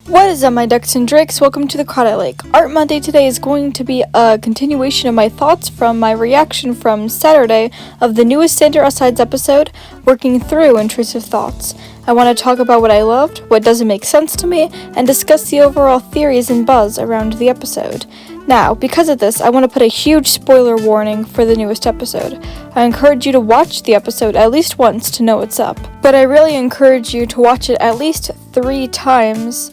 What is up, my ducks and drakes? Welcome to the Crawdad Lake. Art Monday today is going to be a continuation of my thoughts from my reaction from Saturday of the newest Sander Asides episode, working through intrusive thoughts. I want to talk about what I loved, what doesn't make sense to me, and discuss the overall theories and buzz around the episode. Now, because of this, I want to put a huge spoiler warning for the newest episode. I encourage you to watch the episode at least once to know what's up, but I really encourage you to watch it at least 3 times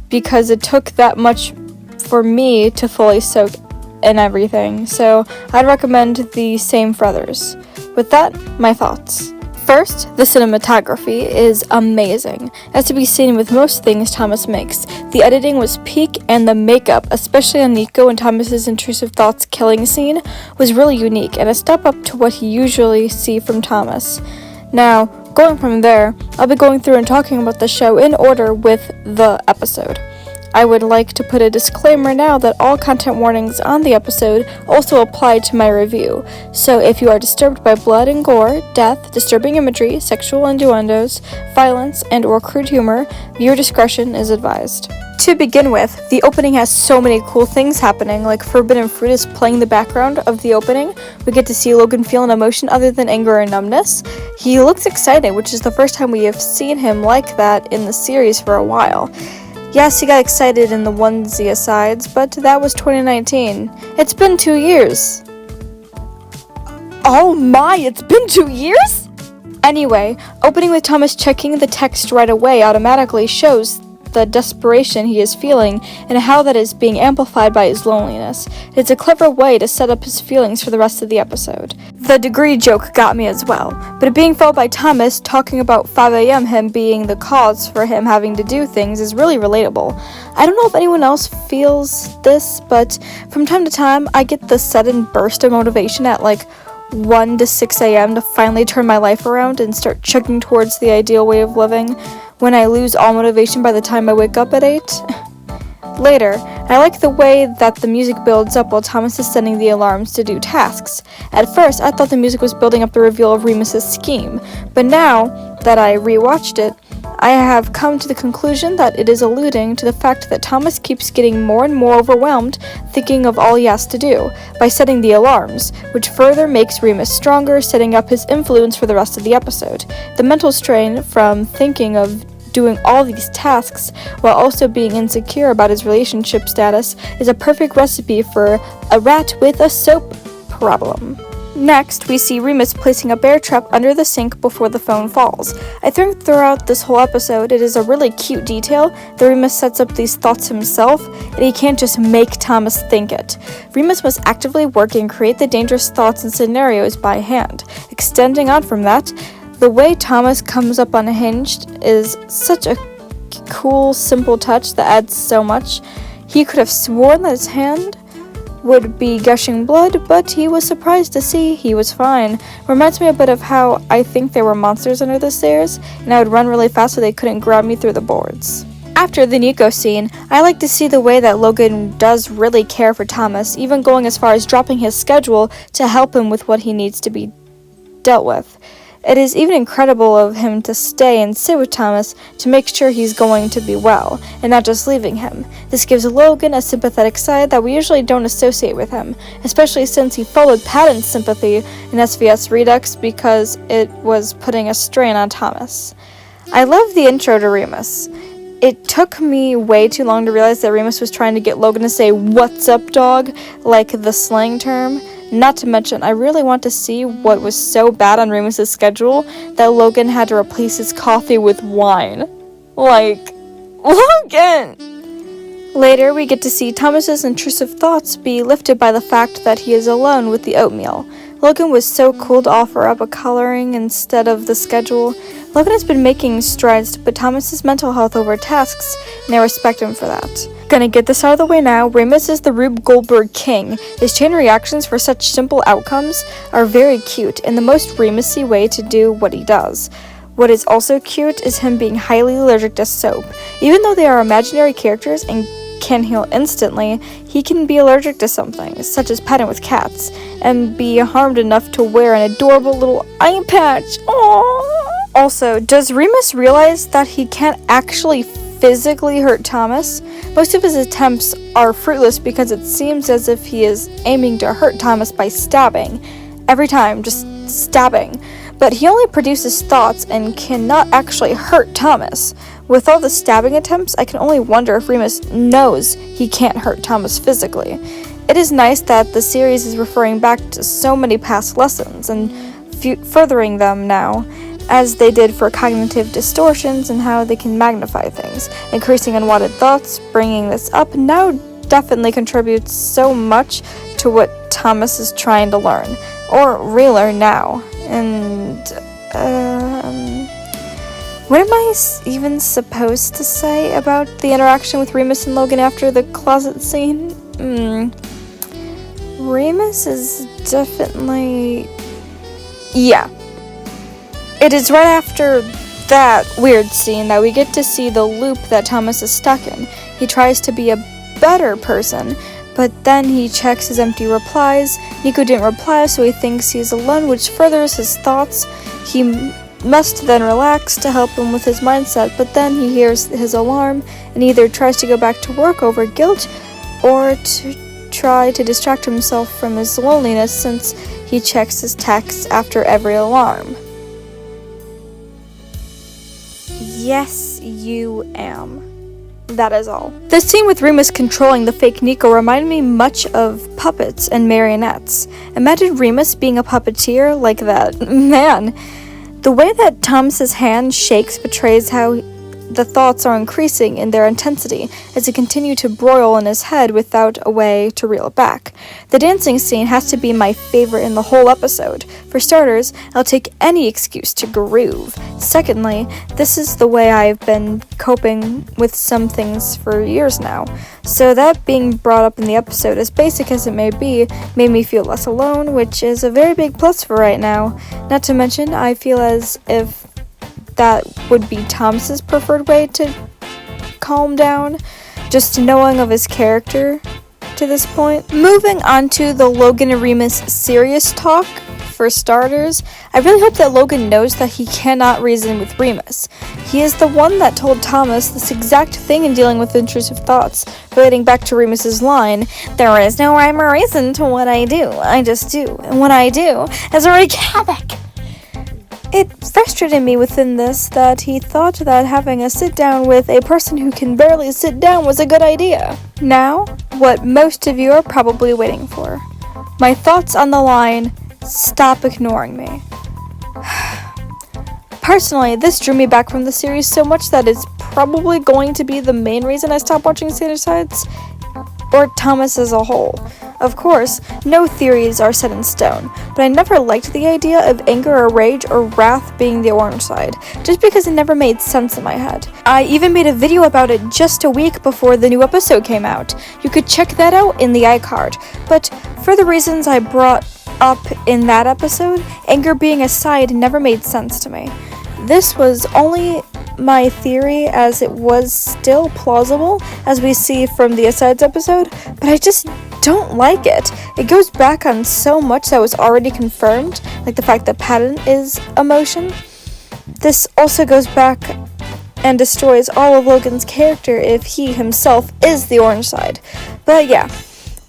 because it took that much for me to fully soak in everything, so I'd recommend the same for others. With that, my thoughts. First, the cinematography is amazing, as to be seen with most things Thomas makes. The editing was peak, and the makeup, especially on Nico and Thomas's intrusive thoughts killing scene, was really unique and a step up to what you usually see from Thomas. Now, going from there, I'll be going through and talking about the show in order with the episode. I would like to put a disclaimer now that all content warnings on the episode also apply to my review, so if you are disturbed by blood and gore, death, disturbing imagery, sexual innuendos, violence, and or crude humor, viewer discretion is advised. To begin with, the opening has so many cool things happening, like Forbidden Fruit is playing the background of the opening. We get to see Logan feel an emotion other than anger or numbness. He looks excited, which is the first time we have seen him like that in the series for a while. Yes, he got excited in the onesie asides, but that was 2019. It's been 2 years. Oh my, it's been 2 years? Anyway, opening with Thomas checking the text right away automatically shows the desperation he is feeling and how that is being amplified by his loneliness. It's a clever way to set up his feelings for the rest of the episode. The degree joke got me as well, but it being followed by Thomas talking about 5 a.m. him being the cause for him having to do things is really relatable. I don't know if anyone else feels this, but from time to time I get the sudden burst of motivation at like 1 to 6 a.m. to finally turn my life around and start chugging towards the ideal way of living, when I lose all motivation by the time I wake up at 8. Later, I like the way that the music builds up while Thomas is setting the alarms to do tasks. At first, I thought the music was building up the reveal of Remus's scheme, but now that I rewatched it, I have come to the conclusion that it is alluding to the fact that Thomas keeps getting more and more overwhelmed thinking of all he has to do by setting the alarms, which further makes Remus stronger, setting up his influence for the rest of the episode. The mental strain from thinking of doing all these tasks while also being insecure about his relationship status is a perfect recipe for a rat with a soap problem. Next, we see Remus placing a bear trap under the sink before the phone falls. I think throughout this whole episode, it is a really cute detail that Remus sets up these thoughts himself, and he can't just make Thomas think it. Remus must actively work and create the dangerous thoughts and scenarios by hand. Extending on from that, the way Thomas comes up unhinged is such a cool, simple touch that adds so much. He could have sworn that his hand would be gushing blood, but he was surprised to see he was fine. Reminds me a bit of how I think there were monsters under the stairs, and I would run really fast so they couldn't grab me through the boards. After the Nico scene, I like to see the way that Logan does really care for Thomas, even going as far as dropping his schedule to help him with what he needs to be dealt with. It is even incredible of him to stay and sit with Thomas to make sure he's going to be well, and not just leaving him. This gives Logan a sympathetic side that we usually don't associate with him, especially since he followed Patton's sympathy in SVS Redux because it was putting a strain on Thomas. I love the intro to Remus. It took me way too long to realize that Remus was trying to get Logan to say, "What's up, dog?" like the slang term. Not to mention, I really want to see what was so bad on Remus's schedule that Logan had to replace his coffee with wine. Like, Logan! Later, we get to see Thomas's intrusive thoughts be lifted by the fact that he is alone with the oatmeal. Logan was so cool to offer up a coloring instead of the schedule. Logan has been making strides to put Thomas's mental health over tasks, and I respect him for that. Gonna get this out of the way now, Remus is the Rube Goldberg king. His chain reactions for such simple outcomes are very cute, and the most Remus-y way to do what he does. What is also cute is him being highly allergic to soap. Even though they are imaginary characters and can heal instantly, he can be allergic to something, such as petting with cats, and be harmed enough to wear an adorable little eye patch. Aww. Also, does Remus realize that he can't actually physically hurt Thomas. Most of his attempts are fruitless because it seems as if he is aiming to hurt Thomas by stabbing. Every time, just stabbing. But he only produces thoughts and cannot actually hurt Thomas. With all the stabbing attempts, I can only wonder if Remus knows he can't hurt Thomas physically. It is nice that the series is referring back to so many past lessons and furthering them now, as they did for cognitive distortions and how they can magnify things. Increasing unwanted thoughts, bringing this up now definitely contributes so much to what Thomas is trying to learn, or relearn now. And, what am I even supposed to say about the interaction with Remus and Logan after the closet scene? Remus is definitely... yeah. It is right after that weird scene that we get to see the loop that Thomas is stuck in. He tries to be a better person, but then he checks his empty replies. Nico didn't reply, so he thinks he's alone, which furthers his thoughts. He must then relax to help him with his mindset, but then he hears his alarm and either tries to go back to work over guilt or to try to distract himself from his loneliness since he checks his texts after every alarm. Yes, you am. That is all. The scene with Remus controlling the fake Nico reminded me much of puppets and marionettes. Imagine Remus being a puppeteer like that. Man, the way that Thomas's hand shakes betrays how the thoughts are increasing in their intensity as they continue to broil in his head without a way to reel it back. The dancing scene has to be my favorite in the whole episode. For starters, I'll take any excuse to groove. Secondly, this is the way I've been coping with some things for years now. So that being brought up in the episode, as basic as it may be, made me feel less alone, which is a very big plus for right now. Not to mention, I feel as if that would be Thomas's preferred way to calm down, just knowing of his character to this point. Moving on to the Logan and Remus serious talk. For starters, I really hope that Logan knows that he cannot reason with Remus. He is the one that told Thomas this exact thing in dealing with intrusive thoughts, relating back to Remus's line, "There is no rhyme or reason to what I do, I just do, and what I do is wreak havoc." It frustrated me within this that he thought that having a sit-down with a person who can barely sit down was a good idea. Now, what most of you are probably waiting for. My thoughts on the line, "Stop ignoring me." Personally, this drew me back from the series so much that it's probably going to be the main reason I stopped watching Sailor Sides, or Thomas as a whole. Of course, no theories are set in stone, but I never liked the idea of anger or rage or wrath being the orange side, just because it never made sense in my head. I even made a video about it just a week before the new episode came out. You could check that out in the iCard, but for the reasons I brought up in that episode, anger being a side never made sense to me. This was only my theory, as it was still plausible, as we see from the asides episode, but I just don't like it. It goes back on so much that was already confirmed, like the fact that Patton is emotion. This also goes back and destroys all of Logan's character if he himself is the orange side. But yeah.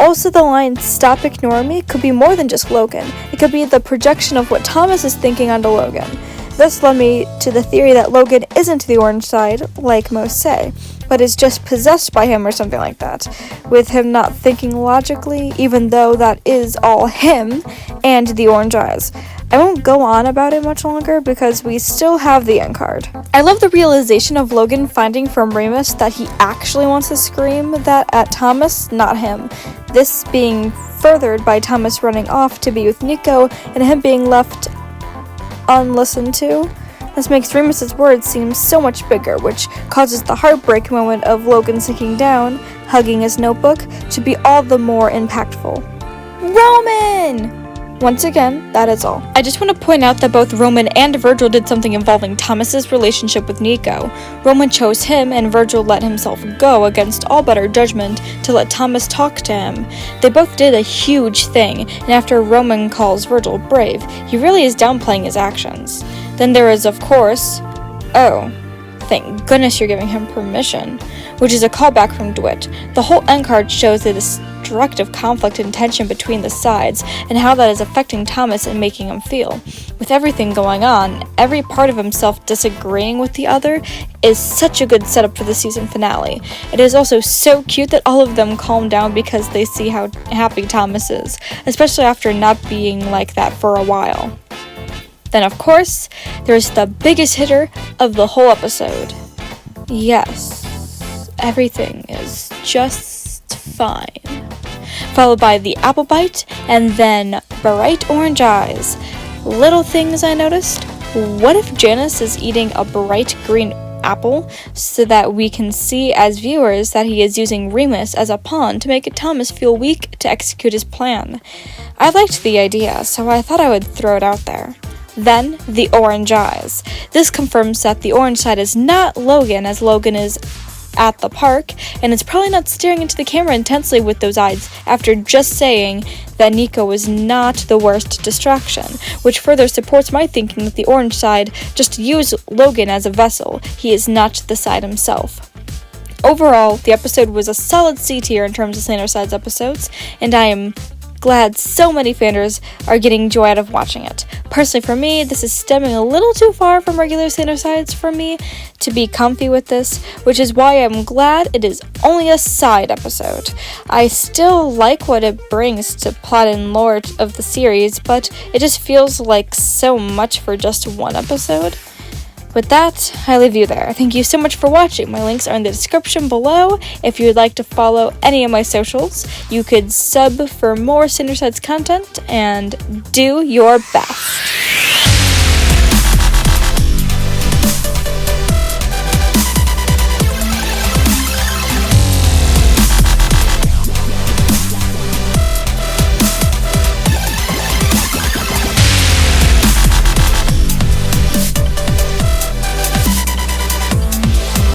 Also, the line, "Stop ignoring me," could be more than just Logan. It could be the projection of what Thomas is thinking onto Logan. This led me to the theory that Logan isn't the orange side, like most say, but is just possessed by him or something like that, with him not thinking logically, even though that is all him and the orange eyes. I won't go on about it much longer because we still have the end card. I love the realization of Logan finding from Remus that he actually wants to scream that at Thomas, not him. This being furthered by Thomas running off to be with Nico and him being left unlistened to. This makes Remus's words seem so much bigger, which causes the heartbreak moment of Logan sinking down, hugging his notebook, to be all the more impactful. Roman! Once again, that is all. I just want to point out that both Roman and Virgil did something involving Thomas's relationship with Nico. Roman chose him, and Virgil let himself go against all better judgment to let Thomas talk to him. They both did a huge thing, and after Roman calls Virgil brave, he really is downplaying his actions. Then there is, of course, Thank goodness you're giving him permission. Which is a callback from DeWitt. The whole end card shows the destructive conflict and tension between the sides, and how that is affecting Thomas and making him feel. With everything going on, every part of himself disagreeing with the other is such a good setup for the season finale. It is also so cute that all of them calm down because they see how happy Thomas is, especially after not being like that for a while. Then, of course, there's the biggest hitter of the whole episode. Yes, everything is just fine. Followed by the apple bite, and then bright orange eyes. Little things I noticed. What if Janice is eating a bright green apple so that we can see as viewers that he is using Remus as a pawn to make Thomas feel weak to execute his plan? I liked the idea, so I thought I would throw it out there. Then, the orange eyes. This confirms that the orange side is not Logan, as Logan is at the park, and is probably not staring into the camera intensely with those eyes after just saying that Nico was not the worst distraction, which further supports my thinking that the orange side just used Logan as a vessel. He is not the side himself. Overall, the episode was a solid C tier in terms of Slainer Side's episodes, and I am glad so many fans are getting joy out of watching it. Personally, for me, this is stemming a little too far from regular Slainer Sides for me to be comfy with this, which is why I'm glad it is only a side episode. I still like what it brings to plot and lore of the series, but it just feels like so much for just one episode. With that, I leave you there. Thank you so much for watching. My links are in the description below. If you would like to follow any of my socials, you could sub for more Slainer Sides content, and do your best.